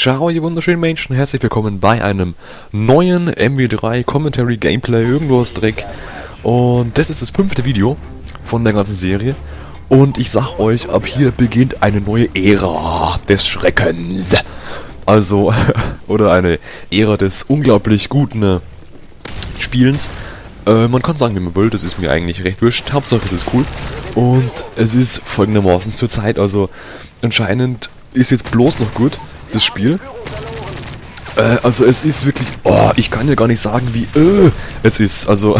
Ciao, ihr wunderschönen Menschen, herzlich willkommen bei einem neuen MW3 Commentary Gameplay irgendwas Dreck. Und das ist das 5. Video von der ganzen Serie. Und ich sag euch, ab hier beginnt eine neue Ära des Schreckens. Also, oder eine Ära des unglaublich guten Spielens. Man kann sagen, wie man will, das ist mir eigentlich recht wurscht. Hauptsache es ist cool. Und es ist folgendermaßen zur Zeit, also anscheinend ist jetzt bloß noch gut, das Spiel. Also es ist wirklich, ich kann ja gar nicht sagen, wie es ist. Also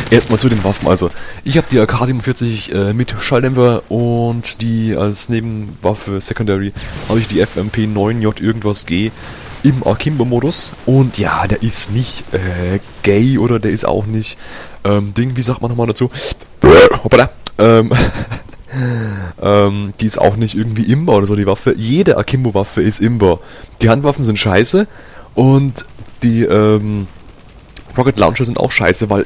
erstmal zu den Waffen. Also ich habe die AK-47 mit Schalldämpfer und die als Nebenwaffe Secondary habe ich die FMP9J irgendwas G im Akimbo-Modus. Und ja, der ist nicht gay oder der ist auch nicht wie sagt man nochmal dazu? Hoppala. Die ist auch nicht irgendwie imbar oder so, die Waffe. Jede Akimbo-Waffe ist imbar. Die Handwaffen sind scheiße und die Rocket Launcher sind auch scheiße, weil,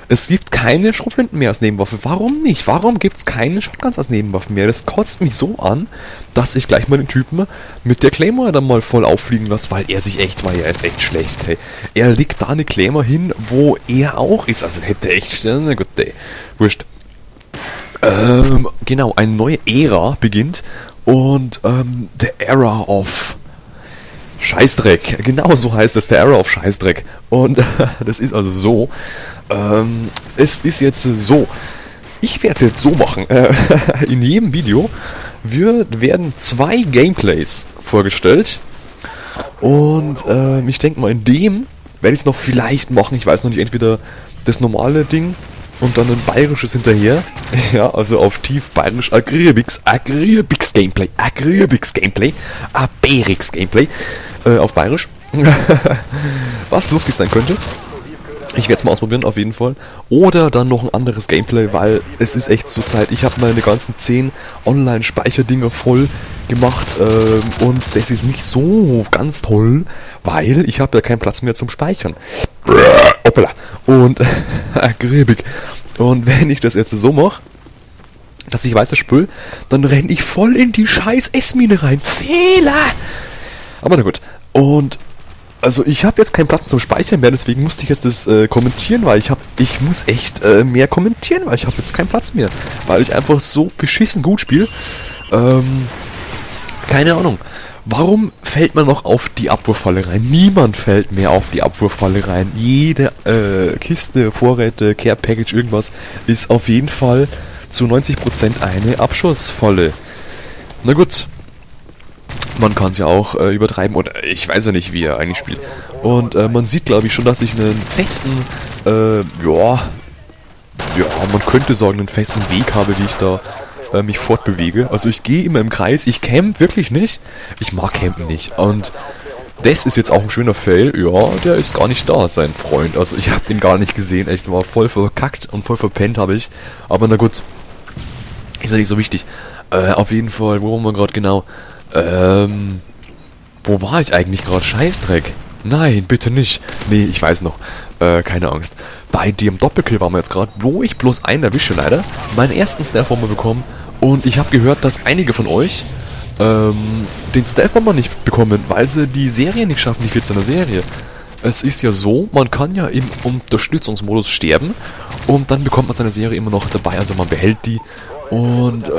es gibt keine Schrotflinten mehr als Nebenwaffe. Warum nicht? Warum gibt es keine Shotguns als Nebenwaffen mehr? Das kotzt mich so an, dass ich gleich mal den Typen mit der Claymore dann mal voll auffliegen lasse, weil er sich echt, er ist echt schlecht, hey. Er legt da eine Claymore hin, wo er auch ist, also hätte echt, na gut, ey, wurscht. Genau, eine neue Ära beginnt und The Era of Scheißdreck, genau so heißt es, The Era of Scheißdreck. Und das ist also so, es ist jetzt so, ich werde es jetzt so machen, in jedem Video werden 2 Gameplays vorgestellt und ich denke mal, in dem werde ich es noch vielleicht machen, ich weiß noch nicht, entweder das normale Ding und dann ein bayerisches hinterher. Ja, also auf tief bayerisch Agribix Gameplay, Aberix Gameplay, auf bayerisch. Was lustig sein könnte. Ich werde es mal ausprobieren, auf jeden Fall. Oder dann noch ein anderes Gameplay, weil es ist echt zur Zeit. Ich habe meine ganzen 10 Online-Speicherdinger voll gemacht und das ist nicht so ganz toll, weil ich habe ja keinen Platz mehr zum Speichern. Hoppala. Und Akribik. Und wenn ich das jetzt so mache, dass ich weiter spül, dann renne ich voll in die scheiß S-Mine rein. Fehler! Aber na gut. Und also ich habe jetzt keinen Platz zum Speichern mehr, deswegen musste ich jetzt das kommentieren, weil ich muss echt mehr kommentieren, weil ich habe jetzt keinen Platz mehr. Weil ich einfach so beschissen gut spiele. Keine Ahnung. Warum fällt man noch auf die Abwurffalle rein? Niemand fällt mehr auf die Abwurffalle rein. Jede Kiste, Vorräte, Care Package, irgendwas ist auf jeden Fall zu 90% eine Abschussfalle. Na gut. Man kann es ja auch übertreiben, oder ich weiß ja nicht, wie er eigentlich spielt. Und man sieht, glaube ich, schon, dass ich einen festen, man könnte sagen, einen festen Weg habe, wie ich da mich fortbewege. Also ich gehe immer im Kreis, ich camp wirklich nicht. Ich mag campen nicht. Und das ist jetzt auch ein schöner Fail. Ja, der ist gar nicht da, sein Freund. Also ich habe den gar nicht gesehen. Echt, war voll verkackt und voll verpennt habe ich. Aber na gut. Ist ja nicht so wichtig. Auf jeden Fall, wo waren wir gerade genau? Wo war ich eigentlich gerade? Scheißdreck. Nein, bitte nicht. Nee, ich weiß noch. Keine Angst. Bei dem Doppelkill waren wir jetzt gerade, wo ich bloß einen erwische leider. Meinen ersten Stealth-Bomber bekommen. Und ich habe gehört, dass einige von euch den Stealth-Bomber nicht bekommen, weil sie die Serie nicht schaffen, die 14er Serie. Es ist ja so, man kann ja im Unterstützungsmodus sterben und dann bekommt man seine Serie immer noch dabei, also man behält die. Und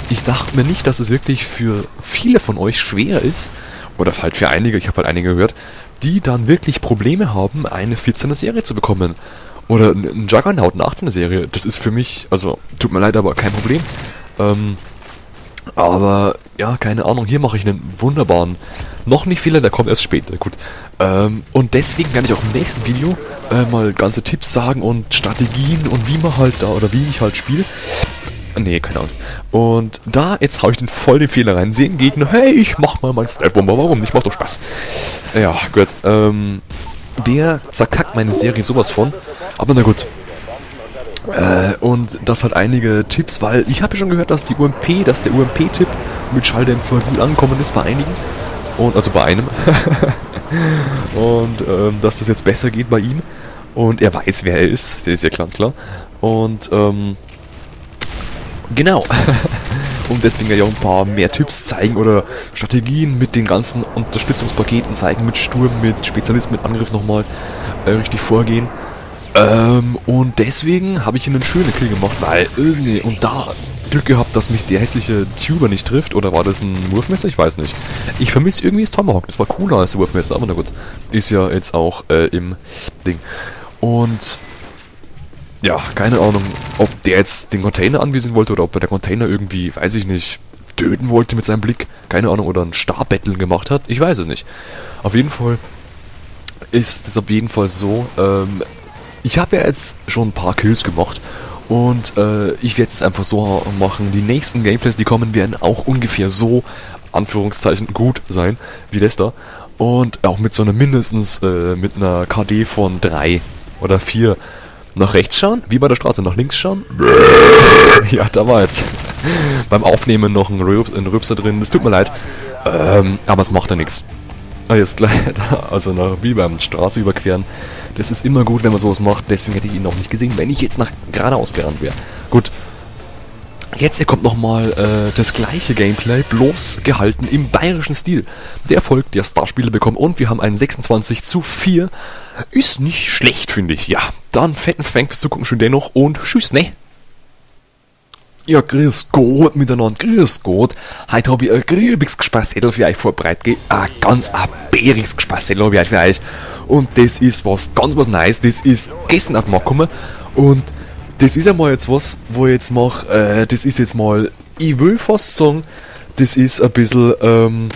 ich dachte mir nicht, dass es wirklich für viele von euch schwer ist, oder halt für einige, ich habe halt einige gehört, die dann wirklich Probleme haben, eine 14er Serie zu bekommen. Oder ein Juggernaut, eine 18er Serie. Das ist für mich, also tut mir leid, aber kein Problem. Aber ja, keine Ahnung, hier mache ich einen wunderbaren, noch nicht Fehler, der kommt erst später, gut. Und deswegen werde ich auch im nächsten Video mal ganze Tipps sagen und Strategien und wie man halt da, oder wie ich halt spiele. Nee, keine Angst. Und da, jetzt hau ich den voll den Fehler rein. Sehen Gegner, hey, ich mach mal meinen Stealth-Bomber, warum nicht? Macht doch Spaß. Ja, gut. Der zerkackt meine Serie sowas von. Aber na gut. Und das hat einige Tipps, weil ich habe ja schon gehört, dass der UMP-Tipp mit Schalldämpfer gut angekommen ist bei einigen. Und, also bei einem. Und dass das jetzt besser geht bei ihm. Und er weiß, wer er ist. Das ist ja ganz klar. Und, genau. und deswegen ja auch ein paar mehr Tipps zeigen oder Strategien mit den ganzen Unterstützungspaketen zeigen, mit Sturm, mit Spezialist, mit Angriff nochmal richtig vorgehen. Und deswegen habe ich einen schönen Kill gemacht, weil irgendwie, und da Glück gehabt, dass mich der hässliche Tuber nicht trifft, oder war das ein Wurfmesser? Ich weiß nicht. Ich vermisse irgendwie das Tomahawk, das war cooler als der Wurfmesser, aber na gut, ist ja jetzt auch im Ding. Und ja, keine Ahnung, ob der jetzt den Container anvisieren wollte oder ob er der Container irgendwie, weiß ich nicht, töten wollte mit seinem Blick, keine Ahnung, oder ein Starbetteln gemacht hat, ich weiß es nicht. Auf jeden Fall ist es auf jeden Fall so, ich habe ja jetzt schon ein paar Kills gemacht und ich werde es einfach so machen, die nächsten Gameplays, die kommen, werden auch ungefähr so, Anführungszeichen, gut sein, wie das da. Und auch mit so einer mindestens, mit einer KD von 3 oder 4. Nach rechts schauen, wie bei der Straße, nach links schauen. Ja, da war jetzt beim Aufnehmen noch ein Rülpser drin, das tut mir leid, aber es macht ja nichts. Jetzt gleich, also wie beim Straße überqueren, das ist immer gut, wenn man sowas macht, deswegen hätte ich ihn noch nicht gesehen, wenn ich jetzt nach geradeaus gerannt wäre. Gut, jetzt kommt nochmal das gleiche Gameplay, bloß gehalten im bayerischen Stil. Der Erfolg der Starspieler bekommen und wir haben einen 26:4. Ist nicht schlecht, finde ich. Ja, dann fetten Dank fürs Zugucken schon dennoch und tschüss, ne? Ja, grüß Gott miteinander, grüß Gott. Heute habe ich ein grübiges Gespassettel für euch vorbereitet. Ein ganz bäriges Gespassettel habe ich heute für euch. Und das ist was Neues. Das ist gestern auf den Markt gekommen. Und das ist einmal jetzt was, wo ich jetzt mache. Das ist jetzt mal, ich will fast sagen, das ist ein bisschen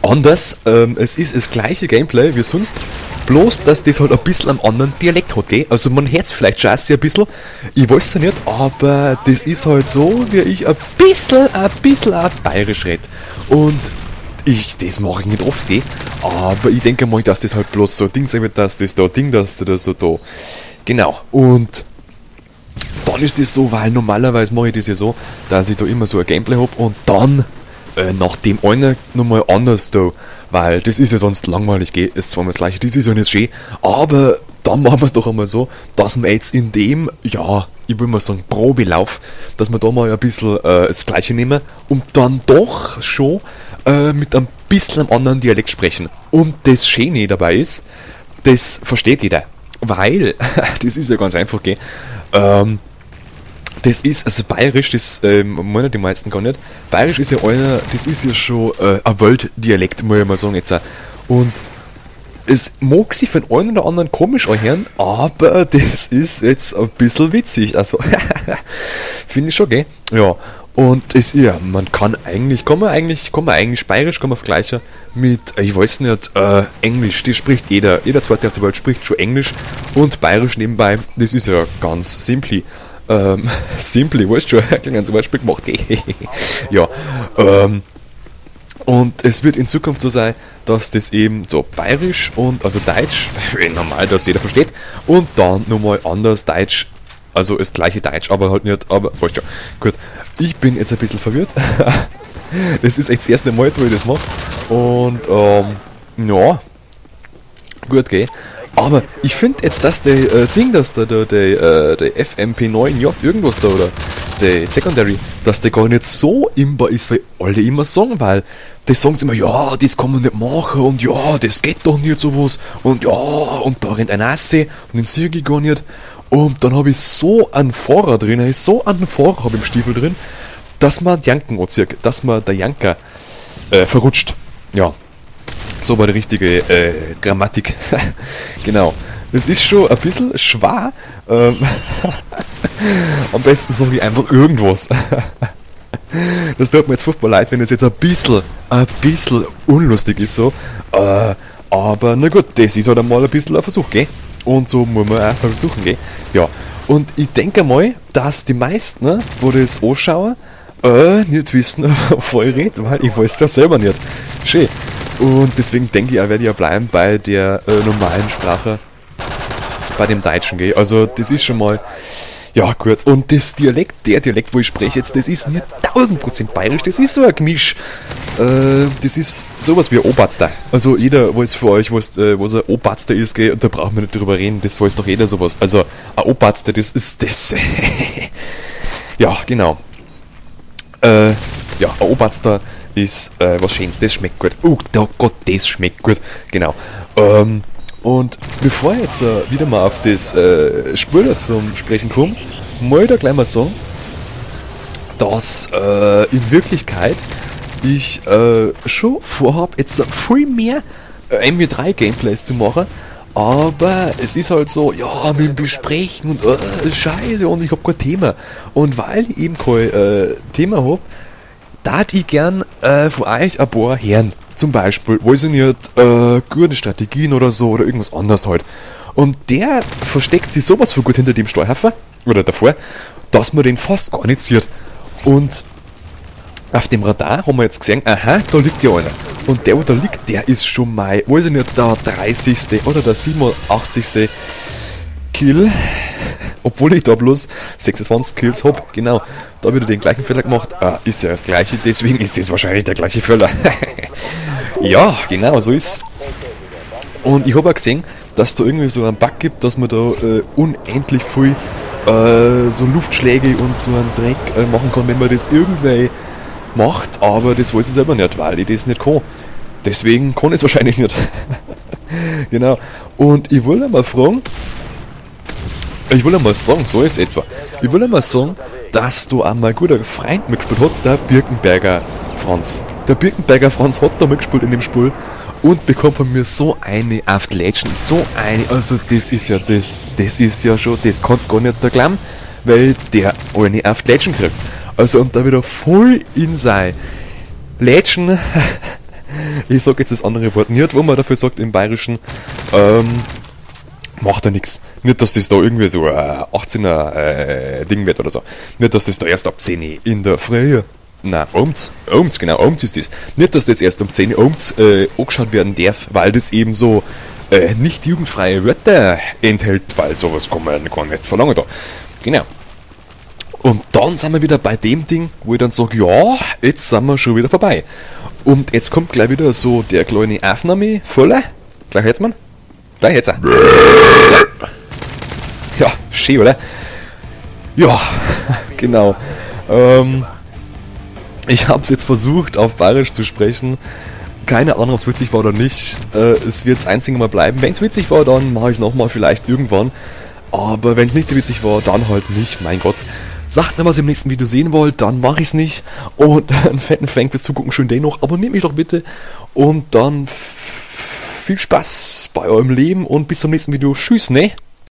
anders. Es ist das gleiche Gameplay wie sonst. Bloß, dass das halt ein bisschen am anderen Dialekt hat, gell? Also man hört es vielleicht schon ein bisschen, ich weiß es ja nicht, aber das ist halt so, wie ich ein bisschen bayerisch rede. Und das mache ich nicht oft, gell? Aber ich denke mal, dass das halt bloß so ein Ding sein wird, dass das da Ding, dass das so da. Genau. Und dann ist das so, weil normalerweise mache ich das ja so, dass ich da immer so ein Gameplay habe und dann nach dem einen nochmal anders da. Weil das ist ja sonst langweilig, geht ist zweimal das gleiche, das ist ja nicht schön, aber dann machen wir es doch einmal so, dass wir jetzt in dem, ja, ich will mal sagen, Probelauf, dass wir da mal ein bisschen das gleiche nehmen und dann doch schon mit ein bisschen einem anderen Dialekt sprechen. Und das Schöne dabei ist, das versteht jeder, weil, das ist ja ganz einfach, gell, das ist, also bayerisch, das meinen die meisten gar nicht. Bayerisch ist ja einer, das ist ja schon ein Weltdialekt, muss ich mal sagen jetzt auch. Und es mag sich von einem oder anderen komisch anhören, aber das ist jetzt ein bisschen witzig, also finde ich schon, gell? Ja, und es, ja, kann man eigentlich bayerisch kann man vergleichen mit, ich weiß nicht, Englisch, das spricht jeder Zweite auf der Welt spricht schon Englisch und bayerisch nebenbei, das ist ja ganz simpel. Simply, weißt du schon, ein kleines Beispiel gemacht, ja, und es wird in Zukunft so sein, dass das eben so bayerisch und, also Deutsch, normal, dass jeder versteht, und dann nochmal anders Deutsch, also das gleiche Deutsch, aber halt nicht, aber, weißt du schon, gut, ich bin jetzt ein bisschen verwirrt, das ist echt das erste Mal jetzt, wo ich das mache, und, ja, gut, gell. Aber ich finde jetzt, dass der Ding, dass der FMP9J irgendwas da oder der Secondary, dass der gar nicht so imbar ist, weil alle immer sagen, weil die sagen immer, ja, das kann man nicht machen und ja, das geht doch nicht sowas und ja, und da rennt ein Asse und den sehe ich gar nicht. Und dann habe ich so einen Fahrer drin, habe ich im Stiefel drin, dass man Janken anzieht, dass man der Janker verrutscht. Ja. So war die richtige Grammatik. Genau. Das ist schon ein bisschen schwer. Am besten sage ich einfach irgendwas. Das tut mir jetzt furchtbar leid, wenn es jetzt ein bisschen unlustig ist so. Aber na gut, das ist halt einmal ein bisschen ein Versuch, gell? Und so muss man einfach versuchen, gell? Ja. Und ich denke mal, dass die meisten, wo das anschauen, nicht wissen, wovon ich rede, weil ich weiß das selber nicht. Schön. Und deswegen denke ich, werde ich ja bleiben bei der normalen Sprache, bei dem Deutschen, gell? Also das ist schon mal, ja gut. Und der Dialekt, wo ich spreche jetzt, das ist nicht 1000% bayerisch, das ist so ein Gemisch. Das ist sowas wie ein Oberster. Also jeder weiß für euch, was ein Oberster ist, gell? Da brauchen wir nicht drüber reden, das weiß doch jeder sowas. Also ein Oberster, das ist das. Ja, genau. Ja, ein Oberster ist was Schönes, das schmeckt gut. Oh Gott, das schmeckt gut. Genau. Und bevor ich jetzt wieder mal auf das Spiel zum Sprechen komme, muss ich da gleich mal sagen, dass in Wirklichkeit ich schon vorhabe, jetzt viel mehr MW3 Gameplays zu machen, aber es ist halt so, ja, mit dem Besprechen und Scheiße und ich hab kein Thema. Und weil ich eben kein Thema hab, darf ich gern von euch ein paar hören. Zum Beispiel, weiß ich nicht, gute Strategien oder so oder irgendwas anderes halt. Und der versteckt sich sowas von gut hinter dem Steuerhafer oder davor, dass man den fast gar nicht sieht. Und auf dem Radar haben wir jetzt gesehen, aha, da liegt ja einer. Und der, wo da liegt, der ist schon mal, weiß ich nicht, der 30. oder der 87. Kill. Obwohl ich da bloß 26 Kills habe. Genau, da habe ich den gleichen Fehler gemacht. Ist ja das gleiche, deswegen ist das wahrscheinlich der gleiche Fehler. Ja, genau, so ist. Und ich habe auch gesehen, dass da irgendwie so einen Bug gibt, dass man da unendlich viel so Luftschläge und so einen Dreck machen kann, wenn man das irgendwie macht, aber das weiß ich selber nicht, weil ich das nicht kann. Deswegen kann ich es wahrscheinlich nicht. Genau. Und ich wollte mal fragen, ich wollte mal sagen, so ist etwa. Ich wollte mal sagen, dass da auch mein guter Freund mitgespielt hat, der Birkenberger Franz. Der Birkenberger Franz hat da mitgespielt in dem Spiel und bekommt von mir so eine auf die Legend, so eine, also das ist ja schon, das kannst du gar nicht glauben, weil der eine auf die Legend kriegt. Also und da wieder voll in sein Lätschen, ich sag jetzt das andere Wort nicht, wo man dafür sagt im Bayerischen, macht er nix. Nicht, dass das da irgendwie so ein 18er Ding wird oder so. Nicht, dass das da erst ab 10 in der Früh, nein, abends ist das. Nicht, dass das erst um 10 abends angeschaut werden darf, weil das eben so nicht jugendfreie Wörter enthält, weil sowas kann man gar nicht verlangen da. Genau. Und dann sind wir wieder bei dem Ding, wo ich dann sage, ja, jetzt sind wir schon wieder vorbei. Und jetzt kommt gleich wieder so der kleine Aufnahme voller. Gleich jetzt, Mann. Gleich jetzt. Ja, schön, oder? Ja, genau. Ich habe es jetzt versucht, auf Bayerisch zu sprechen. Keine Ahnung, ob es witzig war oder nicht. Es wird das einzige Mal bleiben. Wenn es witzig war, dann mache ich es nochmal vielleicht irgendwann. Aber wenn es nicht so witzig war, dann halt nicht. Mein Gott. Sagt mir, was ihr im nächsten Video sehen wollt, dann mache ich es nicht. Und einen fetten Fang fürs Zugucken, schön den noch. Abonniert mich doch bitte. Und dann viel Spaß bei eurem Leben und bis zum nächsten Video. Tschüss, ne?